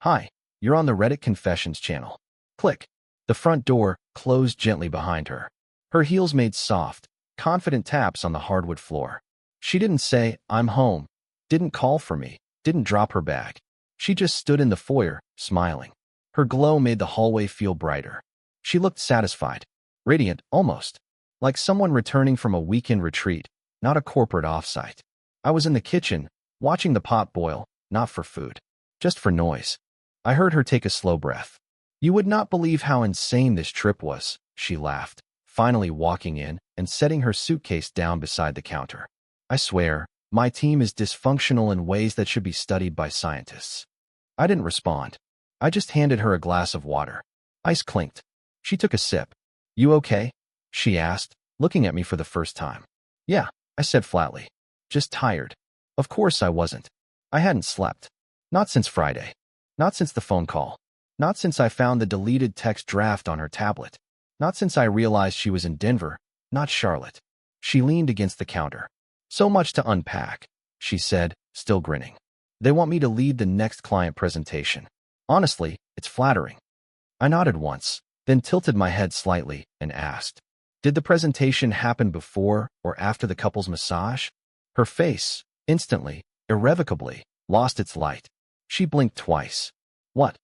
Hi, you're on the Reddit Confessions channel. Click. The front door closed gently behind her. Her heels made soft, confident taps on the hardwood floor. She didn't say, "I'm home," didn't call for me, didn't drop her bag. She just stood in the foyer, smiling. Her glow made the hallway feel brighter. She looked satisfied, radiant almost, like someone returning from a weekend retreat, not a corporate offsite. I was in the kitchen, watching the pot boil, not for food, just for noise. I heard her take a slow breath. "You would not believe how insane this trip was," she laughed, finally walking in and setting her suitcase down beside the counter. "I swear, my team is dysfunctional in ways that should be studied by scientists." I didn't respond. I just handed her a glass of water. Ice clinked. She took a sip. "You okay?" she asked, looking at me for the first time. "Yeah," I said flatly. "Just tired." Of course I wasn't. I hadn't slept. Not since Friday. Not since the phone call. Not since I found the deleted text draft on her tablet. Not since I realized she was in Denver, not Charlotte. She leaned against the counter. "So much to unpack," she said, still grinning. "They want me to lead the next client presentation. Honestly, it's flattering." I nodded once, then tilted my head slightly and asked, "Did the presentation happen before or after the couple's massage?" Her face, instantly, irrevocably, lost its light. She blinked twice. "What?"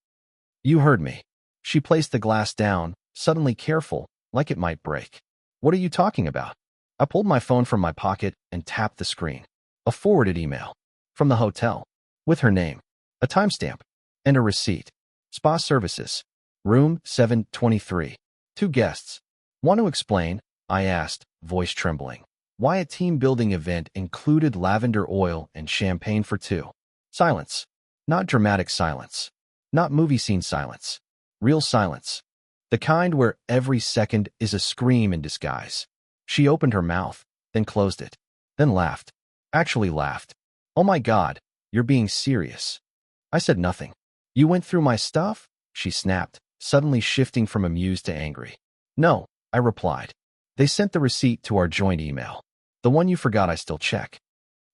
"You heard me." She placed the glass down, suddenly careful, like it might break. "What are you talking about?" I pulled my phone from my pocket and tapped the screen. A forwarded email. From the hotel. With her name. A timestamp. And a receipt. Spa services. Room 723. 2 guests. "Want to explain?" I asked, voice trembling. "Why a team-building event included lavender oil and champagne for 2. Silence. Not dramatic silence. Not movie scene silence. Real silence. The kind where every second is a scream in disguise. She opened her mouth, then closed it, then laughed. Actually laughed. "Oh my God, you're being serious." I said nothing. "You went through my stuff?" she snapped, suddenly shifting from amused to angry. "No," I replied. "They sent the receipt to our joint email. The one you forgot I still check."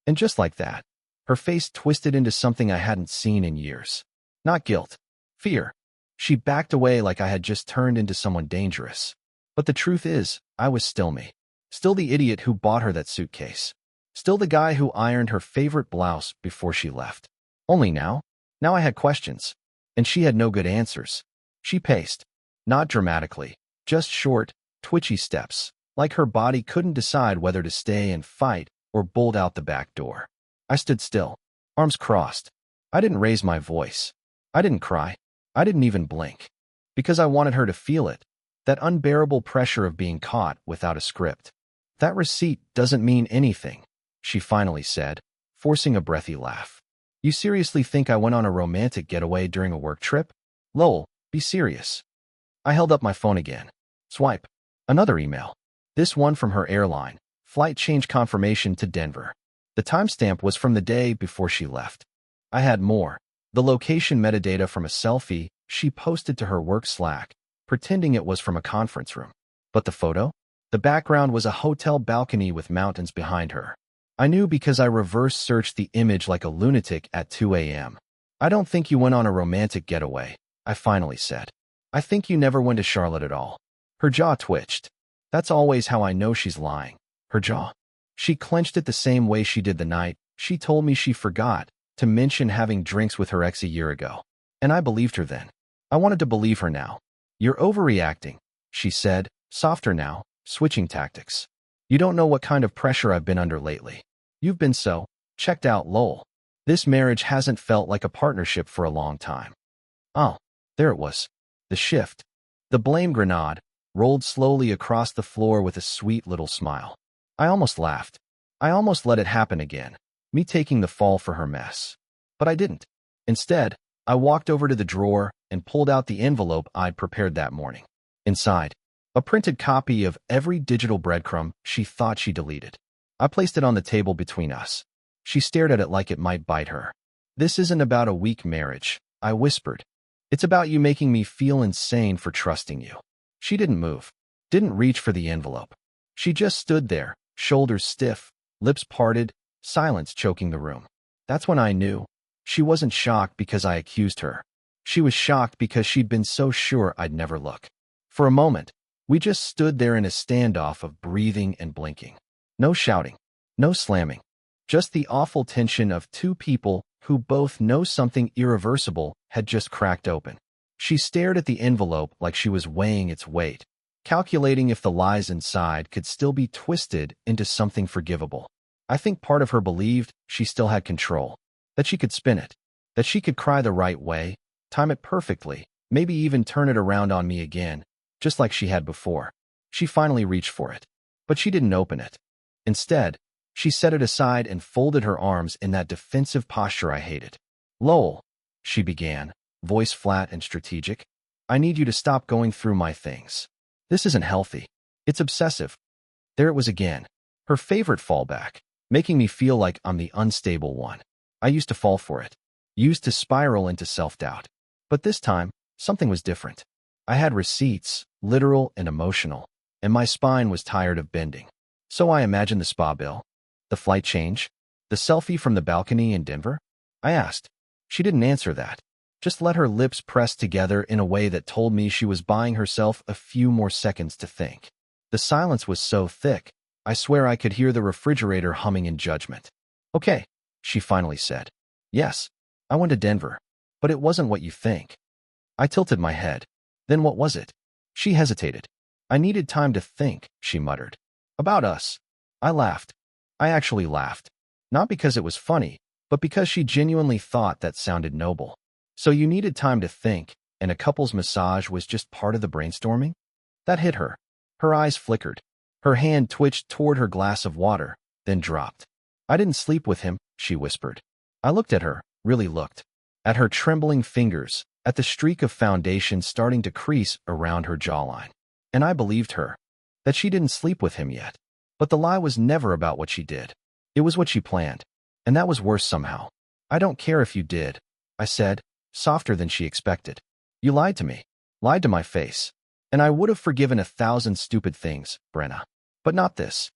And just like that, her face twisted into something I hadn't seen in years. Not guilt. Fear. She backed away like I had just turned into someone dangerous. But the truth is, I was still me. Still the idiot who bought her that suitcase. Still the guy who ironed her favorite blouse before she left. Only now I had questions. And she had no good answers. She paced. Not dramatically. Just short, twitchy steps. Like her body couldn't decide whether to stay and fight or bolt out the back door. I stood still. Arms crossed. I didn't raise my voice. I didn't cry. I didn't even blink. Because I wanted her to feel it. That unbearable pressure of being caught without a script. "That receipt doesn't mean anything," she finally said, forcing a breathy laugh. "You seriously think I went on a romantic getaway during a work trip? Lowell, be serious." I held up my phone again. Swipe. Another email. This one from her airline. Flight change confirmation to Denver. The timestamp was from the day before she left. I had more. The location metadata from a selfie she posted to her work Slack, pretending it was from a conference room. But the photo? The background was a hotel balcony with mountains behind her. I knew because I reverse searched the image like a lunatic at 2 a.m. "I don't think you went on a romantic getaway," I finally said. "I think you never went to Charlotte at all." Her jaw twitched. That's always how I know she's lying. Her jaw. She clenched it the same way she did the night she told me she forgot to mention having drinks with her ex a year ago. And I believed her then. I wanted to believe her now. "You're overreacting," she said, softer now, switching tactics. "You don't know what kind of pressure I've been under lately. You've been so checked out, Lowell. This marriage hasn't felt like a partnership for a long time." Oh, there it was. The shift. The blame grenade rolled slowly across the floor with a sweet little smile. I almost laughed. I almost let it happen again, me taking the fall for her mess. But I didn't. Instead, I walked over to the drawer and pulled out the envelope I'd prepared that morning. Inside, a printed copy of every digital breadcrumb she thought she deleted. I placed it on the table between us. She stared at it like it might bite her. "This isn't about a weak marriage," I whispered. "It's about you making me feel insane for trusting you." She didn't move, didn't reach for the envelope. She just stood there, shoulders stiff, lips parted, silence choking the room. That's when I knew. She wasn't shocked because I accused her. She was shocked because she'd been so sure I'd never look. For a moment, we just stood there in a standoff of breathing and blinking. No shouting, no slamming, just the awful tension of two people who both know something irreversible had just cracked open. She stared at the envelope like she was weighing its weight, calculating if the lies inside could still be twisted into something forgivable. I think part of her believed she still had control, that she could spin it, that she could cry the right way, time it perfectly, maybe even turn it around on me again, just like she had before. She finally reached for it, but she didn't open it. Instead, she set it aside and folded her arms in that defensive posture I hated. "Lowell," she began, voice flat and strategic, "I need you to stop going through my things. This isn't healthy. It's obsessive." There it was again, her favorite fallback, making me feel like I'm the unstable one. I used to fall for it, used to spiral into self-doubt. But this time, something was different. I had receipts, literal and emotional, and my spine was tired of bending. So I imagined the spa bill, the flight change, the selfie from the balcony in Denver. I asked. She didn't answer that, just let her lips press together in a way that told me she was buying herself a few more seconds to think. The silence was so thick, I swear I could hear the refrigerator humming in judgment. "Okay," she finally said. "Yes, I went to Denver, but it wasn't what you think." I tilted my head. "Then what was it?" She hesitated. "I needed time to think," she muttered. "About us." I laughed. I actually laughed. Not because it was funny, but because she genuinely thought that sounded noble. "So you needed time to think, and a couple's massage was just part of the brainstorming?" That hit her. Her eyes flickered. Her hand twitched toward her glass of water, then dropped. "I didn't sleep with him," she whispered. I looked at her, really looked. At her trembling fingers, at the streak of foundation starting to crease around her jawline. And I believed her, that she didn't sleep with him yet. But the lie was never about what she did. It was what she planned. And that was worse somehow. "I don't care if you did," I said, softer than she expected. "You lied to me. Lied to my face. And I would have forgiven 1,000 stupid things, Brenna. But not this."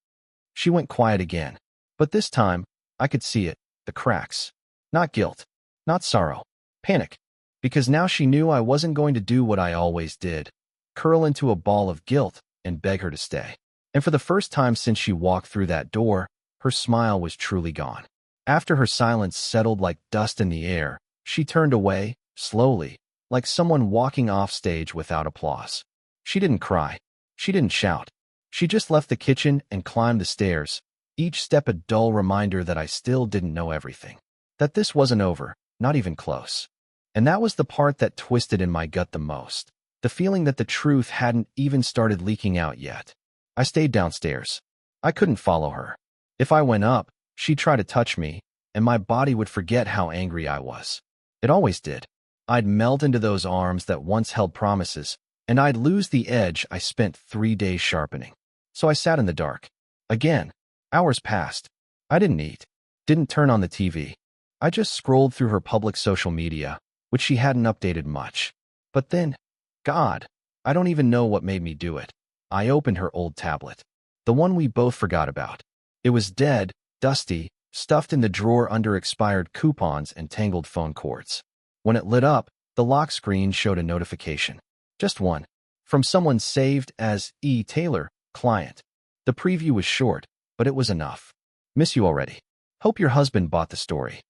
She went quiet again. But this time, I could see it, the cracks. Not guilt. Not sorrow. Panic. Because now she knew I wasn't going to do what I always did, curl into a ball of guilt and beg her to stay. And for the first time since she walked through that door, her smile was truly gone. After her silence settled like dust in the air, she turned away, slowly, like someone walking off stage without applause. She didn't cry. She didn't shout. She just left the kitchen and climbed the stairs, each step a dull reminder that I still didn't know everything. That this wasn't over, not even close. And that was the part that twisted in my gut the most. The feeling that the truth hadn't even started leaking out yet. I stayed downstairs. I couldn't follow her. If I went up, she'd try to touch me, and my body would forget how angry I was. It always did. I'd melt into those arms that once held promises, and I'd lose the edge I spent 3 days sharpening. So I sat in the dark. Again. Hours passed. I didn't eat. Didn't turn on the TV. I just scrolled through her public social media, which she hadn't updated much. But then, God, I don't even know what made me do it. I opened her old tablet. The one we both forgot about. It was dead, dusty, stuffed in the drawer under expired coupons and tangled phone cords. When it lit up, the lock screen showed a notification. Just one. From someone saved as E. Taylor, client. The preview was short, but it was enough. "Miss you already. Hope your husband bought the story."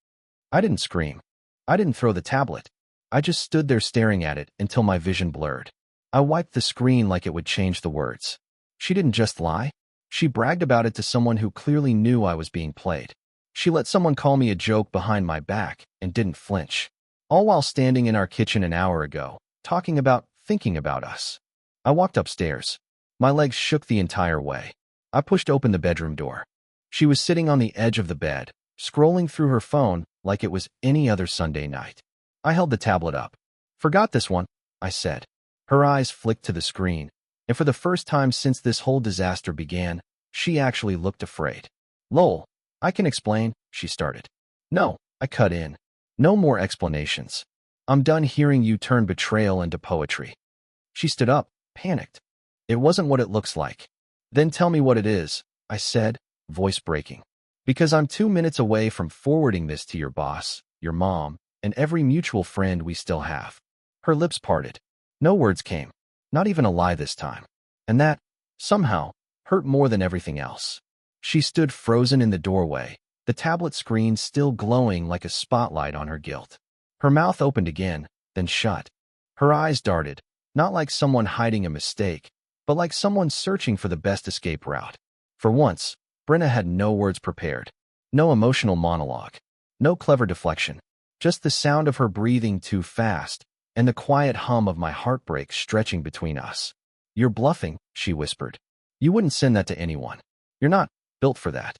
I didn't scream. I didn't throw the tablet. I just stood there staring at it until my vision blurred. I wiped the screen like it would change the words. She didn't just lie. She bragged about it to someone who clearly knew I was being played. She let someone call me a joke behind my back and didn't flinch. All while standing in our kitchen an hour ago, thinking about us. I walked upstairs. My legs shook the entire way. I pushed open the bedroom door. She was sitting on the edge of the bed, scrolling through her phone like it was any other Sunday night. I held the tablet up. "Forgot this one," I said. Her eyes flicked to the screen, and for the first time since this whole disaster began, she actually looked afraid. "Lowell, I can explain," she started. "No," I cut in. "No more explanations. I'm done hearing you turn betrayal into poetry." She stood up, panicked. "It wasn't what it looks like." "Then tell me what it is," I said, voice breaking. "Because I'm 2 minutes away from forwarding this to your boss, your mom, and every mutual friend we still have." Her lips parted. No words came. Not even a lie this time. And that, somehow, hurt more than everything else. She stood frozen in the doorway, the tablet screen still glowing like a spotlight on her guilt. Her mouth opened again, then shut. Her eyes darted, not like someone hiding a mistake, but like someone searching for the best escape route. For once, Brenna had no words prepared. No emotional monologue. No clever deflection. Just the sound of her breathing too fast, and the quiet hum of my heartbreak stretching between us. "You're bluffing," she whispered. "You wouldn't send that to anyone. You're not built for that."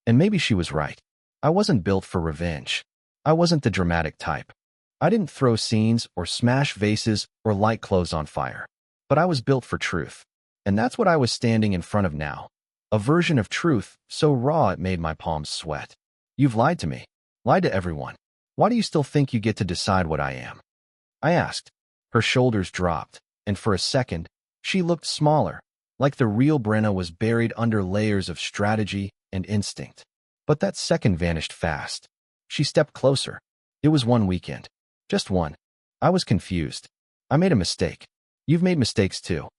And maybe she was right. I wasn't built for revenge. I wasn't the dramatic type. I didn't throw scenes or smash vases or light clothes on fire. But I was built for truth. And that's what I was standing in front of now. A version of truth so raw it made my palms sweat. "You've lied to me. Lied to everyone. Why do you still think you get to decide what I am?" I asked. Her shoulders dropped, and for a second, she looked smaller, like the real Brenna was buried under layers of strategy and instinct. But that second vanished fast. She stepped closer. It was one weekend. Just one. I was confused. I made a mistake. You've made mistakes too.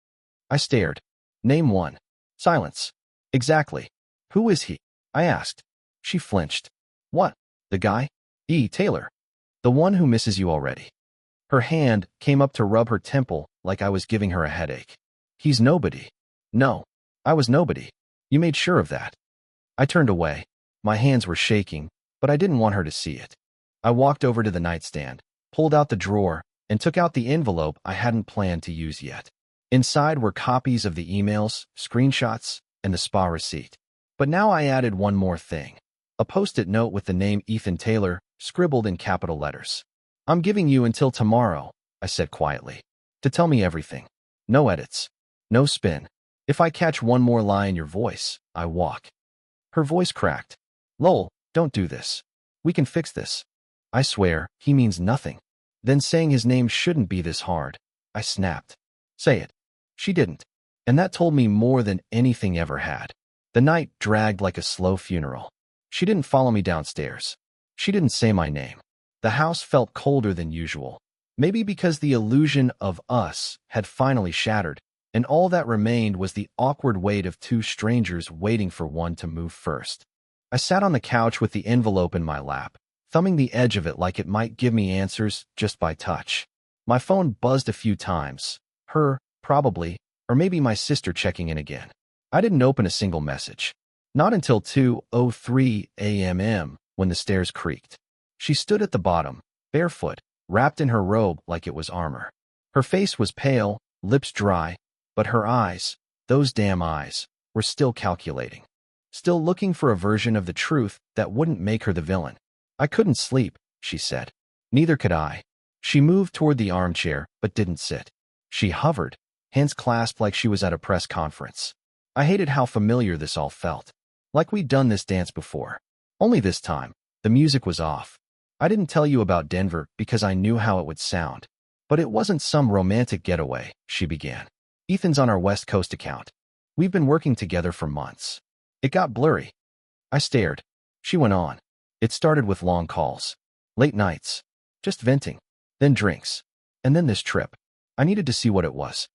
I stared. Name one. Silence. Exactly. Who is he? I asked. She flinched. What? The guy? Taylor. The one who misses you already. Her hand came up to rub her temple like I was giving her a headache. He's nobody. No. I was nobody. You made sure of that. I turned away. My hands were shaking, but I didn't want her to see it. I walked over to the nightstand, pulled out the drawer, and took out the envelope I hadn't planned to use yet. Inside were copies of the emails, screenshots, and the spa receipt. But now I added one more thing. A post-it note with the name Ethan Taylor scribbled in capital letters. "I'm giving you until tomorrow," I said quietly, "to tell me everything. No edits. No spin. If I catch one more lie in your voice, I walk." Her voice cracked. "Lowell, don't do this. We can fix this." "I swear, he means nothing." "Then saying his name shouldn't be this hard," I snapped. "Say it." She didn't. And that told me more than anything ever had. The night dragged like a slow funeral. She didn't follow me downstairs. She didn't say my name. The house felt colder than usual. Maybe because the illusion of us had finally shattered, and all that remained was the awkward weight of two strangers waiting for one to move first. I sat on the couch with the envelope in my lap, thumbing the edge of it like it might give me answers just by touch. My phone buzzed a few times. Her, probably, or maybe my sister checking in again. I didn't open a single message. Not until 2:03 a.m. when the stairs creaked. She stood at the bottom, barefoot, wrapped in her robe like it was armor. Her face was pale, lips dry, but her eyes, those damn eyes, were still calculating. Still looking for a version of the truth that wouldn't make her the villain. "I couldn't sleep," she said. Neither could I. She moved toward the armchair, but didn't sit. She hovered, hands clasped like she was at a press conference. I hated how familiar this all felt. Like we'd done this dance before. Only this time, the music was off. I didn't tell you about Denver because I knew how it would sound. But it wasn't some romantic getaway, she began. "Ethan's on our West Coast account. We've been working together for months." It got blurry. I stared. She went on. "It started with long calls. Late nights. Just venting. Then drinks. And then this trip. I needed to see what it was."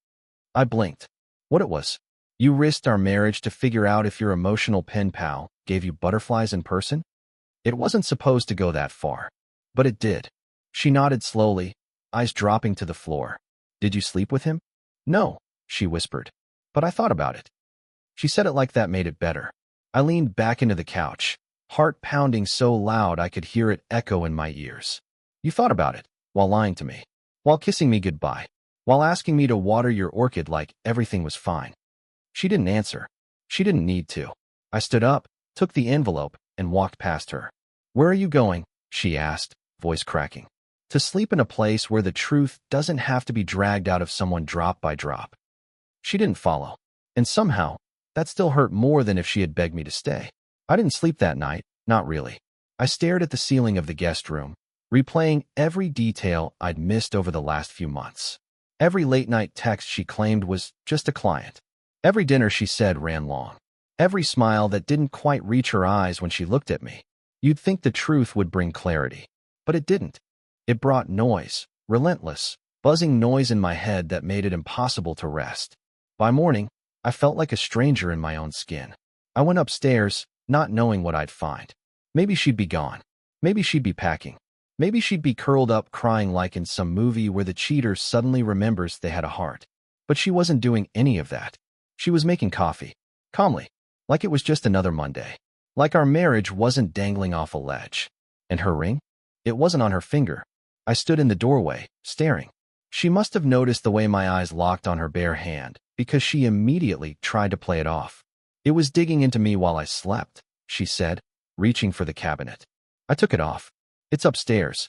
I blinked. "What it was?" "You risked our marriage to figure out if your emotional pen pal gave you butterflies in person?" It wasn't supposed to go that far. But it did. She nodded slowly, eyes dropping to the floor. "Did you sleep with him?" "No," she whispered. "But I thought about it." She said it like that made it better. I leaned back into the couch, heart pounding so loud I could hear it echo in my ears. "You thought about it, while lying to me, while kissing me goodbye, while asking me to water your orchid like everything was fine." She didn't answer. She didn't need to. I stood up, took the envelope, and walked past her. "Where are you going?" she asked, voice cracking. "To sleep in a place where the truth doesn't have to be dragged out of someone drop by drop." She didn't follow. And somehow, that still hurt more than if she had begged me to stay. I didn't sleep that night, not really. I stared at the ceiling of the guest room, replaying every detail I'd missed over the last few months. Every late-night text she claimed was just a client. Every dinner she said ran long. Every smile that didn't quite reach her eyes when she looked at me. You'd think the truth would bring clarity. But it didn't. It brought noise, relentless, buzzing noise in my head that made it impossible to rest. By morning, I felt like a stranger in my own skin. I went upstairs, not knowing what I'd find. Maybe she'd be gone. Maybe she'd be packing. Maybe she'd be curled up crying like in some movie where the cheater suddenly remembers they had a heart. But she wasn't doing any of that. She was making coffee, calmly, like it was just another Monday. Like our marriage wasn't dangling off a ledge. And her ring? It wasn't on her finger. I stood in the doorway, staring. She must have noticed the way my eyes locked on her bare hand, because she immediately tried to play it off. "It was digging into me while I slept," she said, reaching for the cabinet. I took it off. "It's upstairs."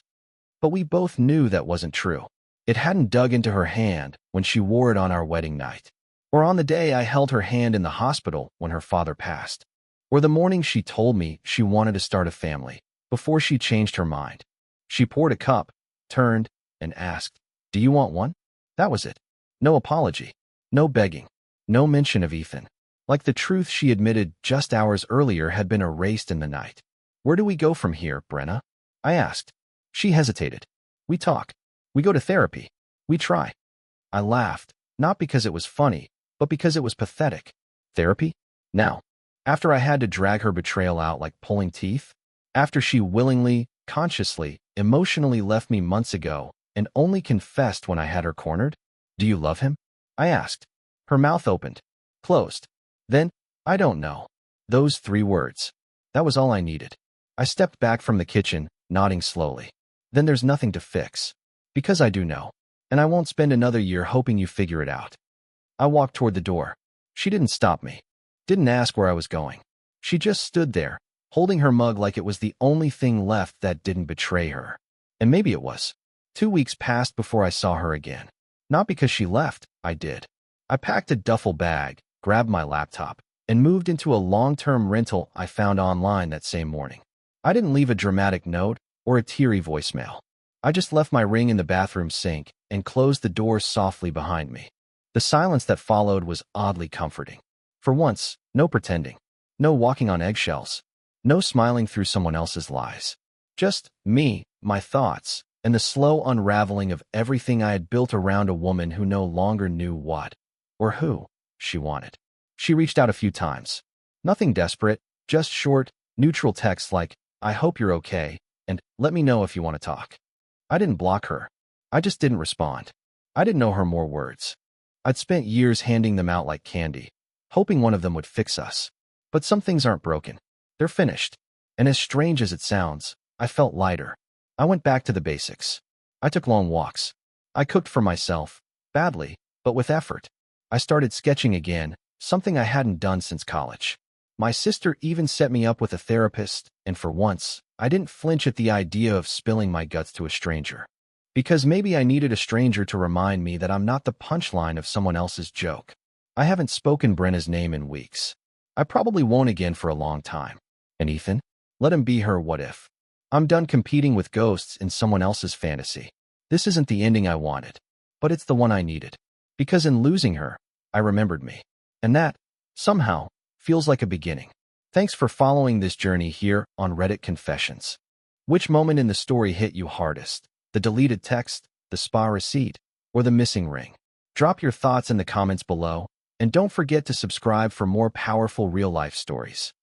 But we both knew that wasn't true. It hadn't dug into her hand when she wore it on our wedding night, or on the day I held her hand in the hospital when her father passed, or the morning she told me she wanted to start a family, before she changed her mind. She poured a cup, turned, and asked, "Do you want one?" That was it. No apology. No begging. No mention of Ethan. Like the truth she admitted just hours earlier had been erased in the night. "Where do we go from here, Brenna?" I asked. She hesitated. "We talk. We go to therapy. We try." I laughed, not because it was funny, but because it was pathetic. Therapy? Now, after I had to drag her betrayal out like pulling teeth? After she willingly, consciously, emotionally left me months ago and only confessed when I had her cornered? "Do you love him?" I asked. Her mouth opened, closed. Then, "I don't know." Those 3 words. That was all I needed. I stepped back from the kitchen, nodding slowly. "Then there's nothing to fix. Because I do know. And I won't spend another year hoping you figure it out." I walked toward the door. She didn't stop me. Didn't ask where I was going. She just stood there, holding her mug like it was the only thing left that didn't betray her. And maybe it was. 2 weeks passed before I saw her again. Not because she left, I did. I packed a duffel bag, grabbed my laptop, and moved into a long-term rental I found online that same morning. I didn't leave a dramatic note or a teary voicemail. I just left my ring in the bathroom sink and closed the door softly behind me. The silence that followed was oddly comforting. For once, no pretending. No walking on eggshells. No smiling through someone else's lies. Just me, my thoughts, and the slow unraveling of everything I had built around a woman who no longer knew what, or who, she wanted. She reached out a few times. Nothing desperate, just short, neutral texts like, "I hope you're okay," and "Let me know if you want to talk." I didn't block her. I just didn't respond. I didn't know her more words. I'd spent years handing them out like candy, hoping one of them would fix us. But some things aren't broken. They're finished. And as strange as it sounds, I felt lighter. I went back to the basics. I took long walks. I cooked for myself, badly, but with effort. I started sketching again, something I hadn't done since college. My sister even set me up with a therapist, and for once, I didn't flinch at the idea of spilling my guts to a stranger. Because maybe I needed a stranger to remind me that I'm not the punchline of someone else's joke. I haven't spoken Brenna's name in weeks. I probably won't again for a long time. And Ethan? Let him be her what if. I'm done competing with ghosts in someone else's fantasy. This isn't the ending I wanted, but it's the one I needed. Because in losing her, I remembered me. And that, somehow, feels like a beginning. Thanks for following this journey here on Reddit Confessions. Which moment in the story hit you hardest? The deleted text, the spa receipt, or the missing ring? Drop your thoughts in the comments below, and don't forget to subscribe for more powerful real-life stories.